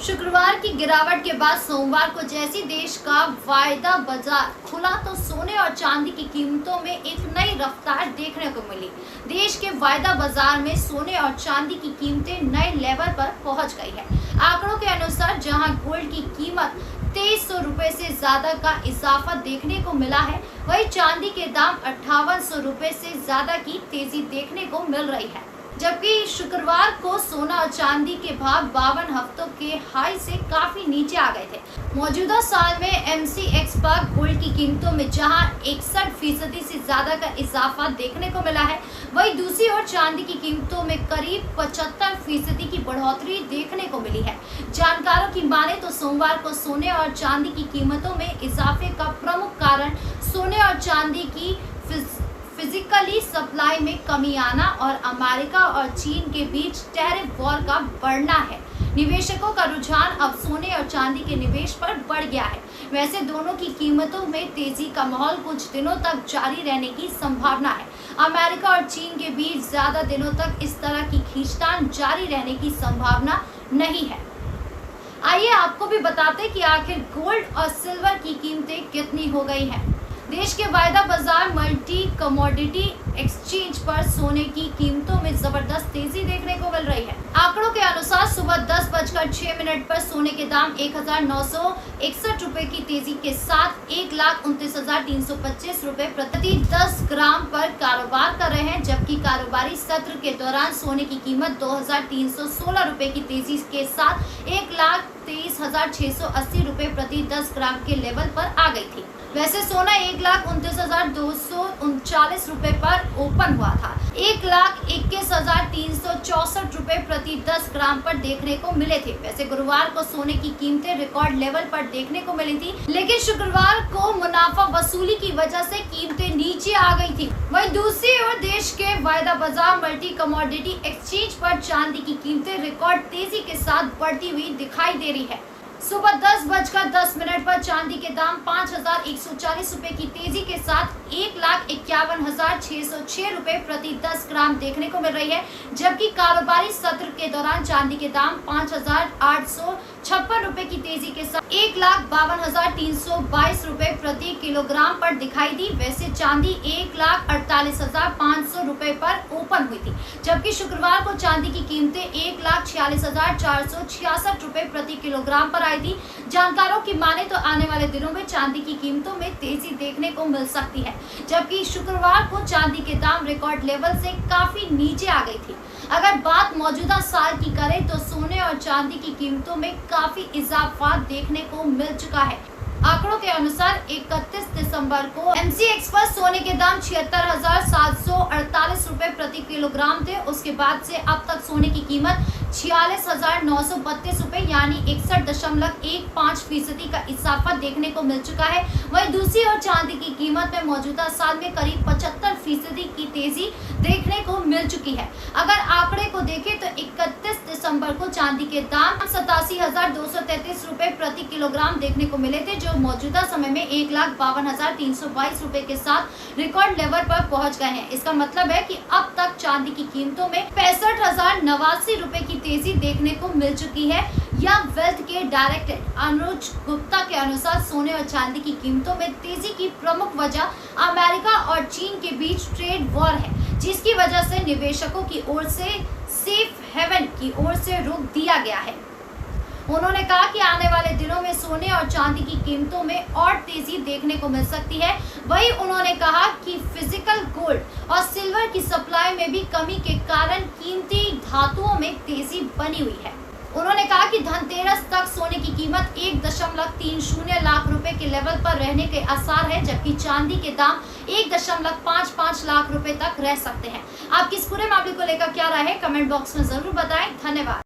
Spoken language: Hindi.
शुक्रवार की गिरावट के बाद सोमवार को जैसे देश का वायदा बाजार खुला तो सोने और चांदी की कीमतों में एक नई रफ्तार देखने को मिली। देश के वायदा बाजार में सोने और चांदी की कीमतें नए लेवल पर पहुंच गई है। आंकड़ों के अनुसार जहां गोल्ड की कीमत 2300 रुपए से ज्यादा का इजाफा देखने को मिला है, वहीं चांदी के दाम 5800 रुपए से ज्यादा की तेजी देखने को मिल रही है। जबकि शुक्रवार को सोना और चांदी के भाव 52 हफ्तों के हाई से काफी नीचे आ गए थे। मौजूदा साल में MCX पर गोल्ड की कीमतों में जहां 61% से ज्यादा का इजाफा देखने को मिला है, वहीं दूसरी ओर चांदी की कीमतों में करीब 75% की बढ़ोतरी देखने को मिली है। जानकारों की माने तो सोमवार को सोने और चांदी की कीमतों में इजाफे का प्रमुख कारण सोने और चांदी की फिजिकली सप्लाई में कमी आना और अमेरिका और चीन के बीच टैरिफ वॉर का बढ़ना है। निवेशकों का रुझान अब सोने और चांदी के निवेश पर बढ़ गया है। वैसे दोनों की कीमतों में तेजी का माहौल कुछ दिनों तक जारी रहने की संभावना है। अमेरिका और चीन के बीच ज्यादा दिनों तक इस तरह की खींचतान जारी रहने की संभावना नहीं है। आइए आपको भी बताते कि आखिर गोल्ड और सिल्वर की कीमतें कितनी हो गई हैं। देश के वायदा बाजार मल्टी कमोडिटी एक्सचेंज पर सोने की कीमतों में जबरदस्त तेजी देखने को मिल रही है। आंकड़ों के अनुसार सुबह 10:06 पर सोने के दाम 1961 रुपए की तेजी के साथ 1,29,325 रुपए प्रति 10 ग्राम पर कारोबार कर रहे हैं, जबकि कारोबारी सत्र के दौरान सोने की कीमत 2,316 रुपए की तेजी के साथ 1,23,680 रुपए प्रति 10 ग्राम के लेवल पर आ गई थी। वैसे सोना 1,29,239 रुपए पर ओपन हुआ था। 1,21,364 रुपए प्रति 10 ग्राम पर देखने को मिले थे। वैसे गुरुवार को सोने की कीमतें रिकॉर्ड लेवल पर देखने को मिली थी, लेकिन शुक्रवार को मुनाफा वसूली की वजह से कीमतें नीचे आ गई थी। वहीं दूसरी ओर देश के वायदा बाजार मल्टी कमोडिटी एक्सचेंज पर चांदी की कीमतें रिकॉर्ड तेजी के साथ बढ़ती हुई दिखाई दे रही है। सुबह 10:10 पर चांदी के दाम 5,140 रुपए की तेजी के साथ 1,51,606 रुपए प्रति 10 ग्राम देखने को मिल रही है, जबकि कारोबारी सत्र के दौरान चांदी के दाम 5,856 रुपए की तेजी के साथ 1,52,322 रुपए प्रति किलोग्राम पर दिखाई दी। वैसे चांदी 1,48,500 रुपए पर ओपन हुई थी, जबकि शुक्रवार को चांदी की कीमतें 1,46,466 रुपए प्रति किलोग्राम पर आई थी। जानकारों की माने तो आने वाले दिनों में चांदी की कीमतों में तेजी देखने को मिल सकती है, जबकि शुक्रवार को चांदी के दाम रिकॉर्ड लेवल से काफी नीचे आ गई थी। अगर बात मौजूदा साल की करें तो सोने और चांदी की कीमतों में काफी इजाफा देखने को मिल चुका है। आंकड़ों के अनुसार 31 दिसंबर को MCX पर सोने के दाम 76,748 रुपए प्रति किलोग्राम थे। उसके बाद से अब तक सोने की कीमत 46,932 रुपए यानी 61.15% का इजाफा देखने को मिल चुका है। वहीं दूसरी ओर चांदी की कीमत में मौजूदा साल में करीब 75% की तेजी देखने को मिल चुकी है। अगर आंकड़े को देखें तो 31 दिसंबर को चांदी के दाम 87,233 रुपए प्रति किलोग्राम देखने को मिले थे, जो मौजूदा समय में 1,52,322 रुपए के साथ रिकॉर्ड लेवल पर पहुंच गए हैं। इसका मतलब है कि अब तक चांदी की कीमतों में 65,089 रुपए की तेजी देखने को मिल चुकी है। या वेल्थ के डायरेक्टर अनुज गुप्ता के अनुसार सोने और चांदी की कीमतों में तेजी की प्रमुख वजह अमेरिका और चीन के बीच ट्रेड वॉर है, जिसकी वजह से निवेशकों की ओर से सेफ हेवन की ओर से रोक दिया गया है। उन्होंने कहा कि आने वाले दिनों में सोने और चांदी की कीमतों में और तेजी देखने को मिल सकती है। वहीं उन्होंने कहा कि फिजिकल गोल्ड और सिल्वर की सप्लाई में भी कमी के कारण कीमती धातुओं में तेजी बनी हुई है। उन्होंने कहा कि धनतेरस तक सोने की कीमत 1.30 लाख रुपए के लेवल पर रहने के आसार है, जबकि चांदी के दाम 1.55 लाख रुपए तक रह सकते हैं। आपकी इस पूरे मामले को लेकर क्या राय है, कमेंट बॉक्स में जरूर बताएं। धन्यवाद।